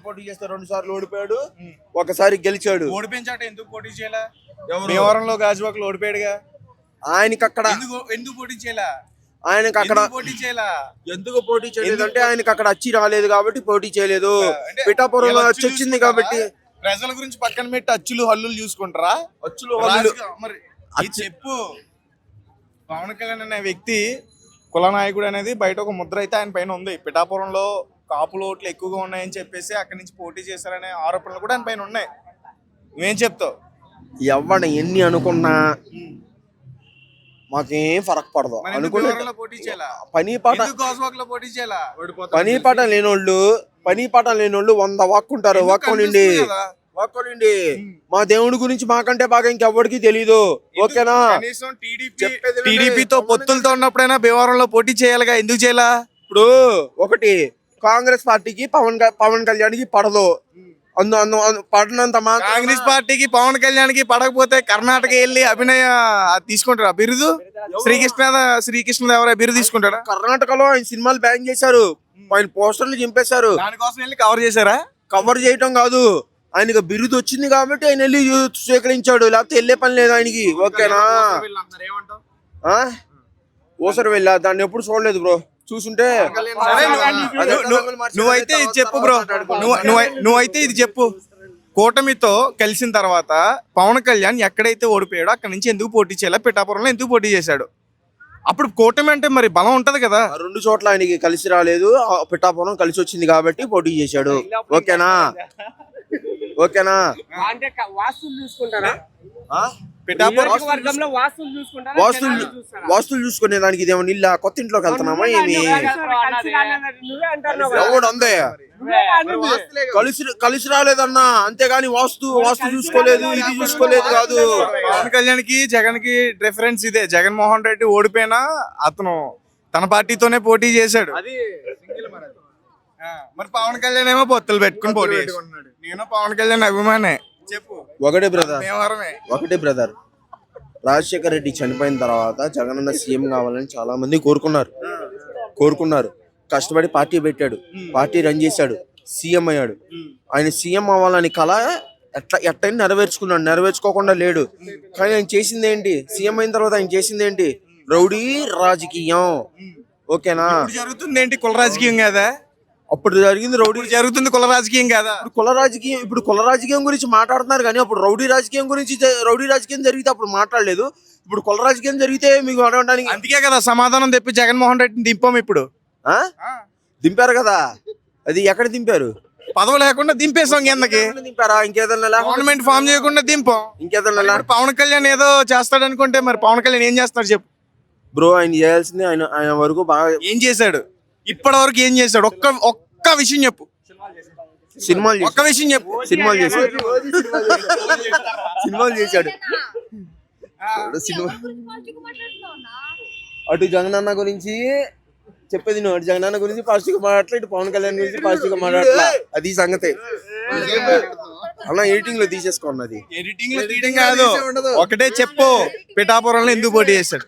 పోటీ చేస్తే 2 సార్లు ఓడిపోయాడు, ఒకసారి గెలిచాడు. ఓడిపోయించాట ఎందుకు పోటీ చేయాల? భీమవరంలో గాజువాకలో ఓడిపోయాడుగా. ఆయనకి అక్కడ ఎందుకు పోటీ చేయాలా? ఆయనకి అక్కడ పోటీ చేయాలా? ఎందుకు పోటీ చేయలేదు అంటే ఆయనకి అక్కడ అచ్చి రాలేదు కాబట్టి పోటీ చేయలేదు. పిఠాపురంలో అచ్చి వచ్చింది కాబట్టి. ప్రజల గురించి పక్కన పెట్టి అచ్చులు హల్లులు చూసుకుంటారా? అచ్చులు మరి చెప్పు. పవన్ కళ్యాణ్ అనే వ్యక్తి కుల నాయకుడు అనేది బయట ఒక ముద్ర అయితే ఆయన పైన ఉంది. పిఠాపురంలో కాపుల ఓట్లు ఎక్కువగా ఉన్నాయని చెప్పేసి అక్కడి నుంచి పోటీ చేశారనే ఆరోపణలు కూడా ఆయన పైన ఉన్నాయి. నువ్వేం చెప్తావు? ఎవడ ఎన్ని అనుకున్నా మాకేం ఫరక్ పడదు. పని పాట లేనోళ్ళు 100 వాక్కుంటారు. వాక్కోనండి మా దేవుడి గురించి మాకంటే బాగా ఇంకెవ్వడికి తెలీదు. ఓకేనా? టీడీపీతో పొత్తులతో ఉన్నప్పుడైనా భీమవరంలో పోటీ చేయాలిగా, ఎందుకు చేయాలా? ఇప్పుడు ఒకటి కాంగ్రెస్ పార్టీకి పవన్ కళ్యాణ్కి పడదు. పడినంత కాంగ్రెస్ పార్టీకి పవన్ కళ్యాణ్కి పడకపోతే కర్ణాటక వెళ్ళి అభినయ తీసుకుంటారా బిరుదు? శ్రీకృష్ణదేవరాయ బిరుదు తీసుకుంటాడా? కర్ణాటకలో ఆయన సినిమాలు బ్యాన్ చేశారు, ఆయన పోస్టర్లు చింపేశారు. దానికోసం వెళ్ళి కవర్ చేశారా? కవర్ చేయటం కాదు, ఆయనకి బిరుదు వచ్చింది కాబట్టి ఆయన వెళ్ళి స్వీకరించాడు, లేకపోతే వెళ్ళే పని లేదు ఆయనకి. ఓకేనా? ఓసరి వెళ్ళా, దాన్ని ఎప్పుడు చూడలేదు బ్రో. చూసుంటే నువ్వైతే ఇది చెప్పు బ్రో, నువ్వైతే ఇది చెప్పు. కూటమితో కలిసిన తర్వాత పవన్ కళ్యాణ్ ఎక్కడైతే ఓడిపోయాడో అక్కడ నుంచి ఎందుకు పోటీ చేయాలి? పిఠాపురంలో ఎందుకు పోటీ చేశాడు? అప్పుడు కూటమి అంటే మరి బలం ఉంటది కదా. 2 చోట్ల ఆయనకి కలిసి రాలేదు, పిఠాపురం కలిసి వచ్చింది కాబట్టి పోటీ చేశాడు. ఓకేనా? ఓకేనా? వాస్తులు చూసుకునే దానికి ఇదేమో ఇల్లా కొత్త ఇంట్లోకి వెళ్తున్నామా ఏమి? కలిసి రాలేదన్నా, అంతేగాని వాస్తు చూసుకోలేదు, ఇది చూసుకోలేదు కాదు. పవన్ కళ్యాణ్ కి జగన్ కి డిఫరెన్స్ ఇదే. జగన్మోహన్ రెడ్డి ఓడిపోయినా అతను తన పార్టీతోనే పోటీ చేశాడు. మరి పవన్ కళ్యాణ్ ఏమో పొత్తులు పెట్టుకుని పోటీ చేస్తున్నాడు. నేను పవన్ కళ్యాణ్ అభిమానే. చెప్పు. ఒకటే బ్రదర్, రాజశేఖర్ రెడ్డి చనిపోయిన తర్వాత జగనన్న సీఎం కావాలని చాలా మంది కోరుకున్నారు. కష్టపడి పార్టీ పెట్టాడు, పార్టీ రన్ చేశాడు, సీఎం అయ్యాడు. ఆయన సీఎం అవ్వాలని కళ ఎట్టని నెరవేర్చుకోకుండా లేడు. కానీ ఆయన చేసింది ఏంటి? సీఎం అయిన తర్వాత ఆయన చేసింది ఏంటి? రౌడీ రాజకీయం. ఓకేనా? జరుగుతుంది ఏంటి? కుల రాజకీయం కదా. అప్పుడు జరిగింది రౌడీ, జరుగుతుంది కుల రాజకీయం కదా. ఇప్పుడు కుల రాజకీయం గురించి మాట్లాడుతున్నారు కానీ అప్పుడు రౌడీ రాజకీయం జరిగితే అప్పుడు మాట్లాడలేదు. ఇప్పుడు కుల రాజకీయం జరిగితే మీకు అడగడానికి. అందుకే కదా సమాధానం తెప్పి జగన్మోహన్ రెడ్డిని దింపాం. ఇప్పుడు దింపారు కదా, అది ఎక్కడ దింపారు? పదవి లేకుండా దింపేసాం. కిందకి దింపారా? ఇంకేదన్నా గవర్నమెంట్ ఫామ్ చేయకుండా దింపాం. ఇంకేదన్నా పవన్ కళ్యాణ్ ఏదో చేస్తాడు అనుకుంటే మరి పవన్ కళ్యాణ్ ఏం చేస్తాడు చెప్పు బ్రో? ఆయన చేయాల్సింది ఆయన వరకు బాగా ఏం చేశాడు? ఇప్పటి వరకు ఏం చేశాడు? ఒక్క విషయం చెప్పు. సినిమాలు ఒక్క విషయం చెప్పు. సినిమాలు చేశాడు. అటు జగనన్న గురించి చెప్పేది నువ్వు, అటు జగనన్న గురించి పాజిటివ్ మాట్లాడలే, ఇటు పవన్ కళ్యాణ్ గురించి పాజిటివ్ మాట్లాడలే. అది సంగతి అలా ఎడిటింగ్ లో తీసేసుకోండి. అది ఎడిటింగ్ లో తీయడం కాదు, ఒకటే చెప్పు. పిఠాపురంలో ఎందుకు పోటీ చేశాడు?